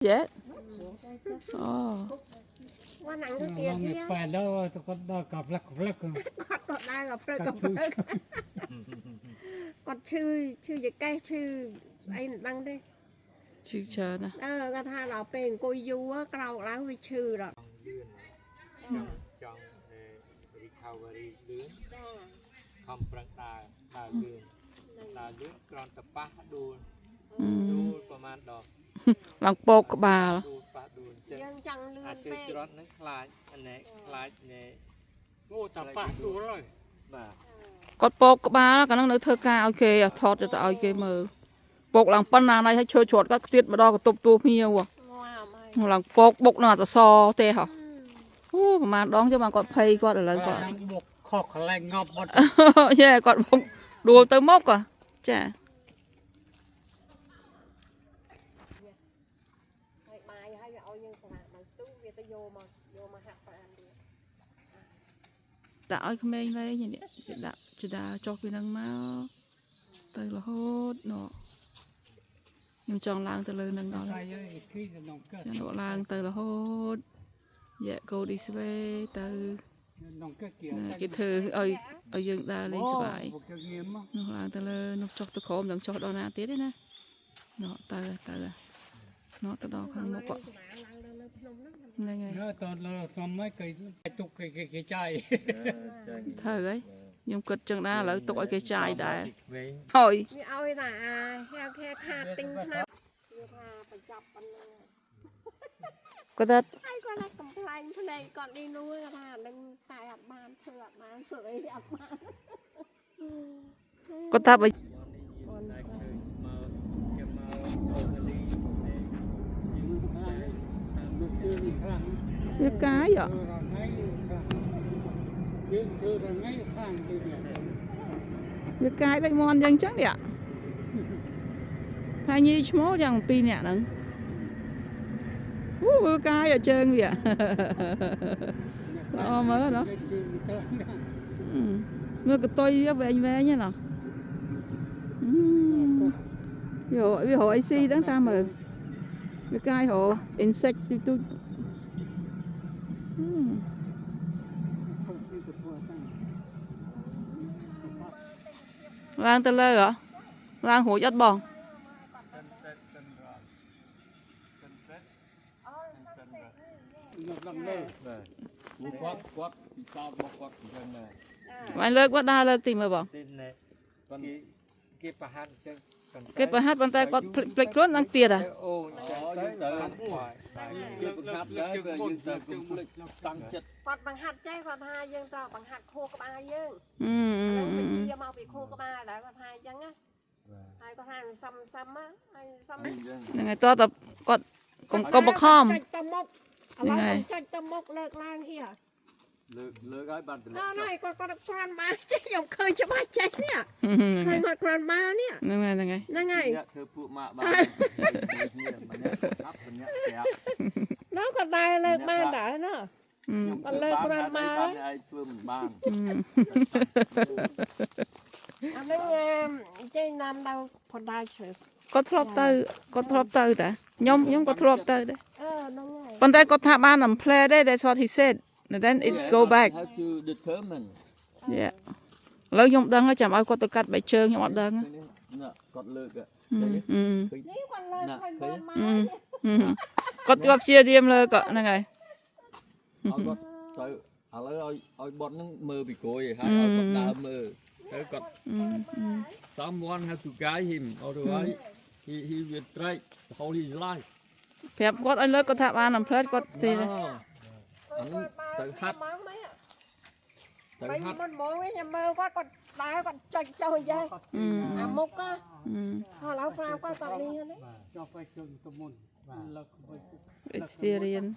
Chết. Ồ. Qua nặng cái kia kia. Phải đó tôi có đo cặp lắc Còn đang gặp rồi gặp rồi. Còn chư gì cái chư anh đăng đi. Chữ chờ nè. Cái tha là bền cô du á, cầu lá huy chư rồi. trong recovery lươn không prang đà lươn còn tập ba đuôiประมาณดอก Lòng bột của bà. ยังจังลืม เจอ เป้ จรอดนั้นคลายอันนี้คลายเนี่ยโง่ตับปะดูเลยบ่ Con bột của bà là nó thơ ca ok à thọt cho tao ok mờ. Bột lòng phân nào này hay chơi chuột các tiết mà đo cái tục tu nhiều à. ว้าวไม่ Lòng bột nào là so tê hả? Mà đón cho mà con pay con ở lại ก็ con. นั่งบกคอกอะไรงอบหมด Yeah, con bột đùa tới mốc à. Chà. ให้มาให้เอายังสระมาตู้เวทโยมาหักปานดี Đã ơi không em đây nhỉ. Đã chỉ đã cho cái năng máu. Tới là hốt nó. Nhưng chọn lang từ lời năng đó. ใครอีกที่จะน้องเกิด Cho nó lang từ là hốt. Dạ cô đi xe từ น้องเกิดเกี่ยว cái thư ở dương ta lên xe bài. บกจะเงียบมั้ง Nó lang từ lời nó cho tôi khóm đừng cho đó nà tiết đấy nè. Nó từ nó từ đó không một quạ. Này này. เนื้อตอนเราทำไม่เคยตุกเคยใจ Thơ ấy. Nhưng cực chừng ra là tụi cái chai đã. Thôi. นี่เอาไอ้น่ะแค่ขาดติ้งนะนี่พาไปจับมันเลย Có thật. ไอ้ก็รักกำไพลพนัยก่อนดีนู้นก็มาดึงตายอัดบ้านเสือมาเสืออัดบ้าน Có thật ấy. Cái cái vậy. Cái cái bạch mòn chẳng chắc ạ. Thay như mốt chẳng pi nè nâng. Cái cái ở trơn vậy. Đó mới đó. Mưa cái tôi về anh về nhé nào. Vì hộ IC đó ta mà. Cái cái hộ insect tôi. Lang tơ lơ hả? Lang hổ chất bò. Anh lơ quá đa lơ tìm mà bò. Cái bà hát bàn tay có plek luôn đang tiệt à? กอดบังหัดใจกอดหายังต่อบังหัดโคกบายังแล้วไปเยี่ยมเอาไปโคกบาแล้วก็ทายจังอ่ะทายก็ทายซ้ำอ่ะซ้ำ Này to tập con bọc khom. ใจตะมกอะไรใจตะมกเลิกล่างเฮีย លើកឲ្យបានតម្លា นั่นก็กรานมาใจยังเคยจะมาใจเนี่ยเคยมากรานมาเนี่ย Này นั่นไง អ្នកធ្វើពួកម៉ាក់បានគ្នាម្នាក់អាប់ម្នាក់ប្រាប់ แล้วก็ได้เลิกมาได้เนาะ បានលើកក្រានមកបានឲ្យធ្វើមិនបាន อันนั้นใจนำเราพอได้เฉย Có thọp tư đã. Nhóm có thọp tư đấy. นั่นไง Còn đây có thả ban làm play đấy. That's what he said. And then it's go back. How to determine Yeah. Lâu nhóm đăng á chẳng ai có tự cắt bài trơn nhóm đăng á. គាត់លើក นี่วันเลยเคยเดินมา Có chia riêng lơ cỡ này này. ឲ្យគាត់ទៅឥឡូវឲ្យបត់នឹងមើលពីក្រួយហើយឲ្យគាត់ដើរមើលទៅគាត់ someone has to guide him otherwise he will try the whole his life Phép có anh lơ có thả ban làm play có thì អានោះទៅហាត់ มองไหมอ่ะ ទៅ ไป ហាត់ มันมองไว้ยังมือว่าก็ได้ก็ใจเจ้าใหญ่มุกก็พอเราฟังก็ตอนนี้นะ cho phải trường tụi mình là experience.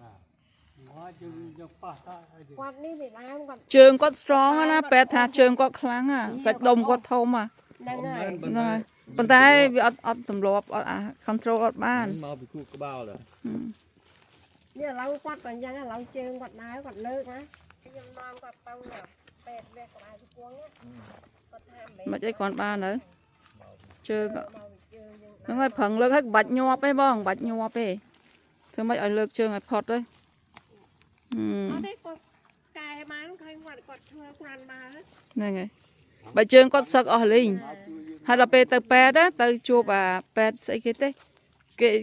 ป้าตา วันนี้ไปล้างก่อน Trường có strong á, pet thả trường có kháng à, sạch đồng có thâu mà. นั่งไง Rồi. Còn tay vì ọt tầm lộp, control ọt ban. មកពីគូក្បាល เนี่ยเรากวัดกันยังเราเจอกวัดได้กวัดเลิกนะยังนอนกวัดเต้าเนี่ยเป็ดเรียกอะไรทุกวงเนี่ยก็ทำ Mà chạy còn ban nữa. Trường có. Nó phải phẳng lực hết bạch nhọp ấy bông, bạch nhọp ấy. ធ្វើម៉េចឲ្យលើកជើងឲ្យផុតទៅ អត់ទេគាត់កែបានឃើញគាត់ធ្វើគ្រាន់មក ហ្នឹងហើយបើជើងគាត់សឹកអស់លីងហើយដល់ពេលទៅប៉ែតទៅជួបអាប៉ែតស្អីគេទេ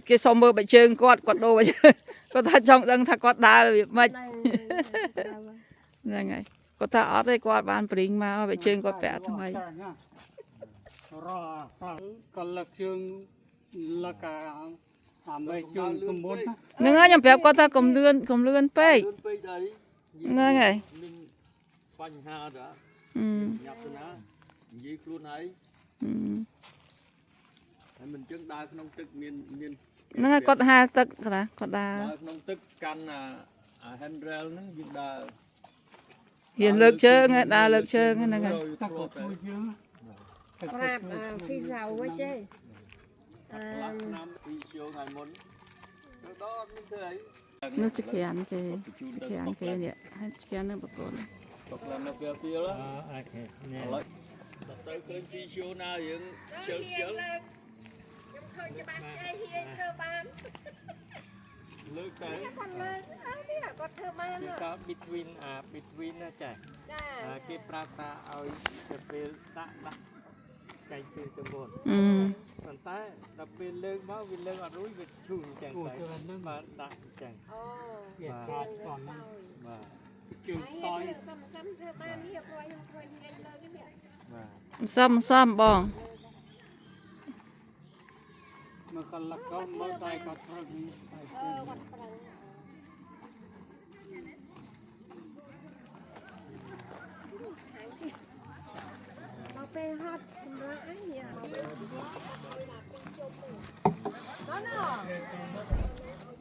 គេសុំមើលបើជើងគាត់ដូរបើជើងគាត់ថាចង់ដឹងថាគាត់ដើរវាម៉េចហ្នឹងហើយគាត់ថាអត់ទេគាត់បានព្រីងមកបើជើងគាត់ពាក់ថ្មី រក៏លឹកជើងលឹកអាមេជើងសមុទ្រ ហ្នឹងហើយខ្ញុំប្រាប់គាត់ថាកុំលឿនពេក លឿនពេកអី ហ្នឹងហើយ មានបញ្ហាតាញ៉ាប់ទៅណានិយាយខ្លួនឯងហើយមិនចឹងដើរក្នុងទឹកមាន ហ្នឹងហើយគាត់ហាលទឹកណាគាត់ដើរ ក្នុងទឹកកាន់អា handrail ហ្នឹងយើងដើរ ហ៊ានលើកជើងដើរលើកជើងហ្នឹងហើយ តាក់ទៅជើង ប្រាប់ហ្វីសៅវិញទេ ឆ្នាំពីជើងឲ្យមុនទៅដល់មានធ្វើអី នោះជាក្រានគេនេះហើយក្រាននៅបកូន តកឡើងនៅពេលពីល អូខេ ឥឡូវដល់ទៅឃើញពីជើងណាយើងជើង ខ្ញុំឃើញច្បាស់គេហ៊ានធ្វើបាន លើកទៅ គាត់លើកនេះគាត់ធ្វើបាន គឺក៏ between ណាចា ចា គេប្រាប់ថាឲ្យទៅពេលដាក់ចែកជើងទៅមុន ប៉ុន្តែដល់ពេលលើកមកវាលើកអត់រួចវាឈូសអញ្ចឹងទៅបាទដាក់អញ្ចឹង អូ វាកាត់ก่อนហ្នឹងបាទជើងសយ សំធ្វើបានហៀបរួយខ្ញុំឃើញហ៊ានលើកនេះ បាទ សំបង មកកលកមើលតែគាត់ព្រឹកនេះ គាត់ប្រឹងដល់ពេលហត់សម្រាប់អីយ៉ា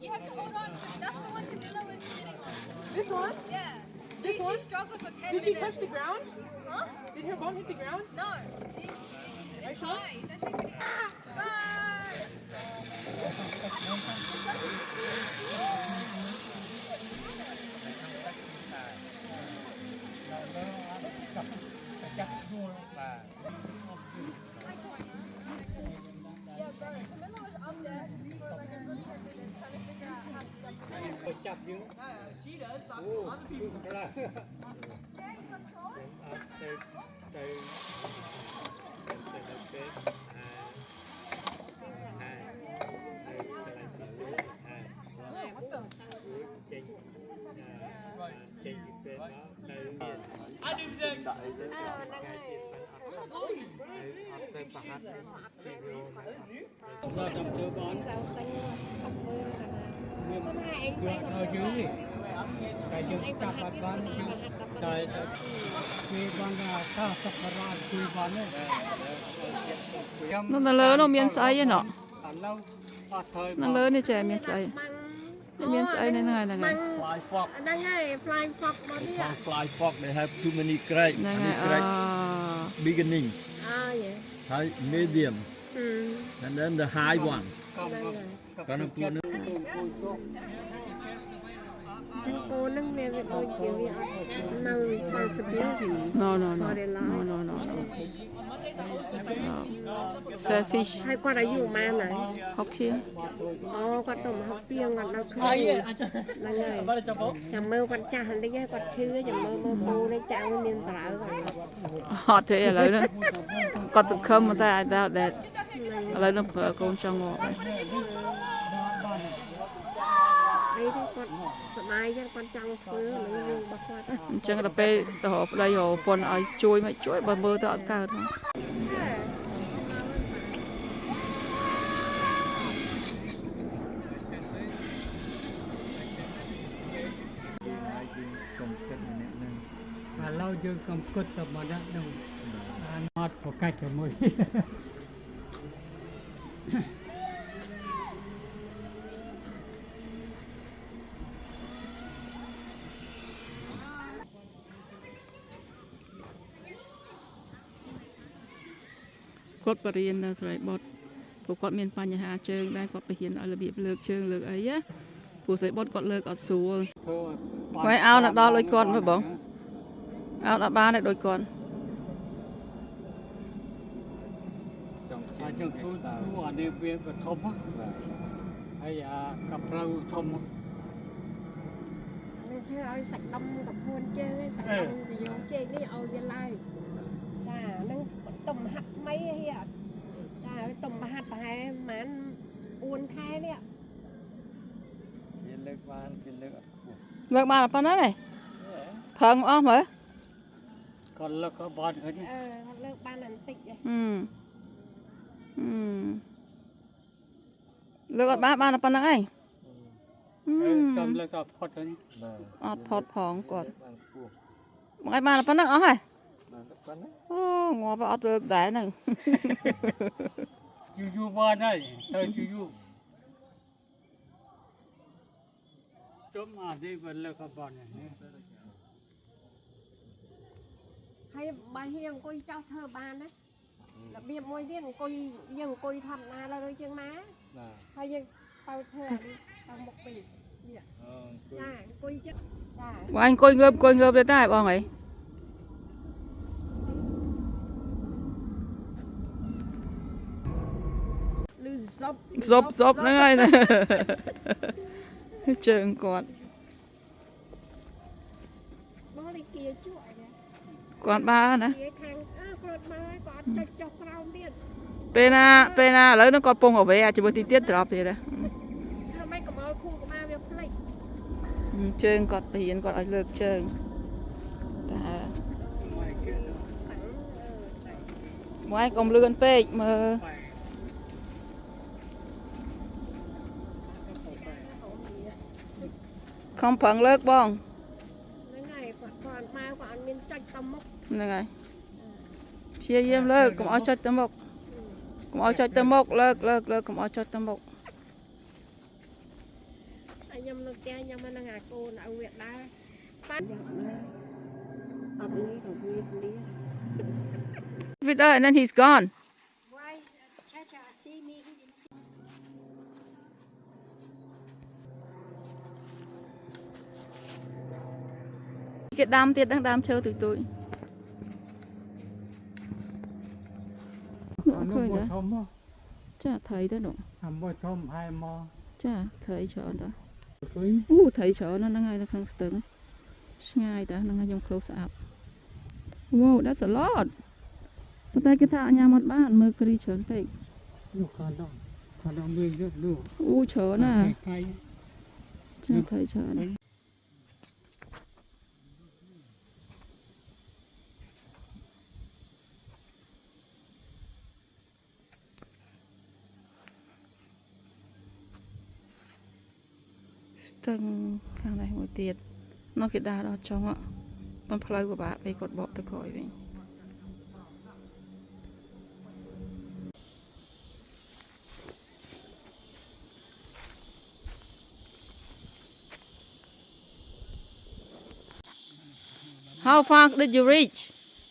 You have to hold on. That's the one Camilla was sitting on. This one? Yeah. She struggled for 10 minutes. Did she touch the ground? Huh? Did her bum hit the ground? No. It's high. It's actually pretty high. Bye. Yeah, bro. Camilla was up there for like a good 10 minutes trying to figure out how to jump. ទៅចាប់យើងអូខ្លាំងទៅដល់ចាំជើបង សៅតែឈប់មើលគាត់ថាអីស្អីគាត់ ឲ្យ ធ្វើ យើង បាន នេះតែយើងចាប់បាត់បានតែគេបានថាសក្ការៈជួយបានទេ នោះនៅលើនោះមានស្អីឯណោះ ឥឡូវអត់thời នៅលើនេះចេះមានស្អី មានស្អីនៅហ្នឹងហើយហ្នឹងហើយ fly fox ហ្នឹងហើយ flying fox មកនេះ fly fox they have too many cracks ហ្នឹងហើយ beginning អើយ high medium and then the high one កាន់ពូន គោនឹងវាដូចជាវាអត់នៅ responsibility no selfish ហើយគាត់អាយុប៉ុន្មានហើយ 60 អូគាត់ទៅមក60គាត់នៅខ្លួនហ្នឹងហើយចាំមើលគាត់ចាស់បន្តិចហើយគាត់ឈឺចាំមើលមកពូនេះចៅមានបារៅគាត់ អត់ទេឥឡូវហ្នឹងគាត់សង្ឃឹមតែ I doubt that ឥឡូវហ្នឹងប្រើកូនចង់ងាប់ហើយ អីទៅគាត់សុបាយចឹងគាត់ចង់ធ្វើនឹងយើងរបស់គាត់ អញ្ចឹងដល់ពេលទៅរកប្តីរកប្រពន្ធឲ្យជួយមកជួយបើមើលទៅអត់កើតហ្នឹង ឥឡូវយើងកំគិតទៅមកដាក់នោះបានអត់ប្រកាច់ជាមួយ គាត់បរៀននៅស្រីបុតព្រោះគាត់មានបញ្ហាជើងដែរគាត់បរៀនឲ្យរបៀបលើកជើងលើកអីណាព្រោះស្រីបុតគាត់លើកអត់ស្រួលហើយឲ្យដល់ដូចគាត់មើលបងឲ្យដល់បានដូចគាត់ អាចយើងធ្វើអានេះវាបឋម ហើយកាផ្លូវធំ នឹងធ្វើឲ្យសាច់ដុំกับពួនជើងឯងសាច់ដុំទៅយកជែកនេះឲ្យវាឡើងចាហ្នឹងតុំហាត់ថ្មីហីចាតុំហាត់ប្រហែលប្រហែល4ខែនេះ គេលើកបានគេលើកអត់ខ្ពស់ លើកបានប៉ុណ្ណឹងឯងផឹងអស់មើល គាត់លើកក៏បានឃើញ គាត់លើកបានបន្តិចឯង លើកអត់បានប៉ុណ្ណឹងឯង ខ្ញុំលើកក៏ផុតទៅ អត់ផុតផងគាត់ បានខ្ពស់ មកឲ្យបានប៉ុណ្ណឹងអស់ហើយ បានប៉ុណ្ណា អូងាប់អត់លើកដែរហ្នឹង យូរបានហើយទៅយូរជុំអានេះវាលើកក៏បាននេះ ហើយបើហៀអង្គុយចោះធ្វើបានណារបៀបមួយទៀតអង្គុយយើងអង្គុយធម្មតាលើជាងណា បាទ ហើយយើងទៅធ្វើអានេះទៅមុខពីនេះចាអង្គុយចិត្តចា បងអង្គុយងើបទៅតែបងអី លឺសព សពហ្នឹងហើយណា ជើងគាត់ បងនេះគៀជក់ឯង គាត់បើណា គៀខាងគាត់មកគាត់ចុចចុះក្រោមទៀត ពេលណាឥឡូវហ្នឹងគាត់ពងអវេអាចមើលទីទៀតត្រប់ទៀតណា ធ្វើម៉េចកុំឲ្យខួរក្បាលវាភ្លេច ជើងគាត់បរៀនគាត់ឲ្យលើកជើងតែមកកុំលឿនពេកមើលខំប្រឹងលើកបង ហ្នឹងហើយគាត់មកគាត់អត់មានចុចទៅមុខ ហ្នឹងហើយព្យាយាមលើកកុំឲ្យចុចទៅមុខកុំឲ្យចុចទៅមុខលើកកុំឲ្យចុចទៅមុខ ហើយខ្ញុំនៅផ្ទះខ្ញុំហ្នឹងអាកូនឲ្យវាដែរប៉ាត់យ៉ាងណាអត់នេះក៏វានេះ With her and then he's gone Why Chacha see me he didn't see គេដាំទៀតហ្នឹងដាំឈើទូច អានោះ ឃើញ មក ដែរ ធំមក ចាថៃទៅនោះ អាមកធំហើយមក ចាថៃច្រើនដែរ ឃើញ អូថៃច្រើនណាស់ហ្នឹងហើយនៅក្នុងស្ទឹងឆ្ងាយតែហ្នឹងហើយខ្ញុំ close up Wow that's a lot ប៉ុន្តែគេថាអញ្ញាមអត់បានមើលគ្រីច្រើនពេក នោះគាត់មានយកនោះ អូច្រើនណាស់ កាយ ចាថៃច្រើនស្ទឹងខាងនេះមួយទៀតនោះគេដើរដល់ចុងមិនផ្លូវពិបាកពេលគាត់បកទៅក្រោយវិញ How far did you reach?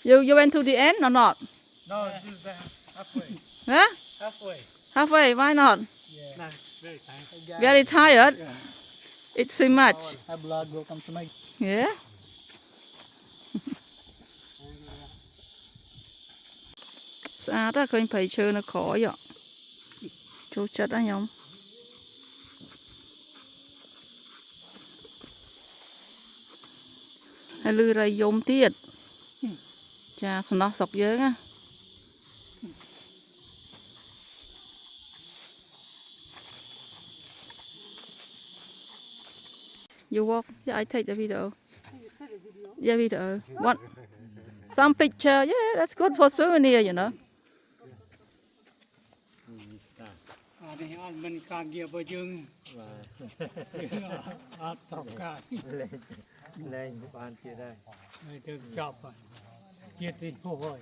You went to the end or not? No just that halfway Huh? halfway Halfway? Why not? nah very tight Very tired? It's too much. have blood will come to make Yeah? Xa đó khơi phải chơi nó khó vậy. Chú chất đó nhông. Hay lư ra dôm tiết. Chà, nó sọc dớ á. You walk. Yeah, I take the video. Yeah, video. What? Some picture. Yeah, that's good for souvenir, you know. អានេះអត់មានការងាររបស់យើងអត់ត្រូវការលែងបានទៀតហើយទៅចប់ហើយជាតិទីហួយ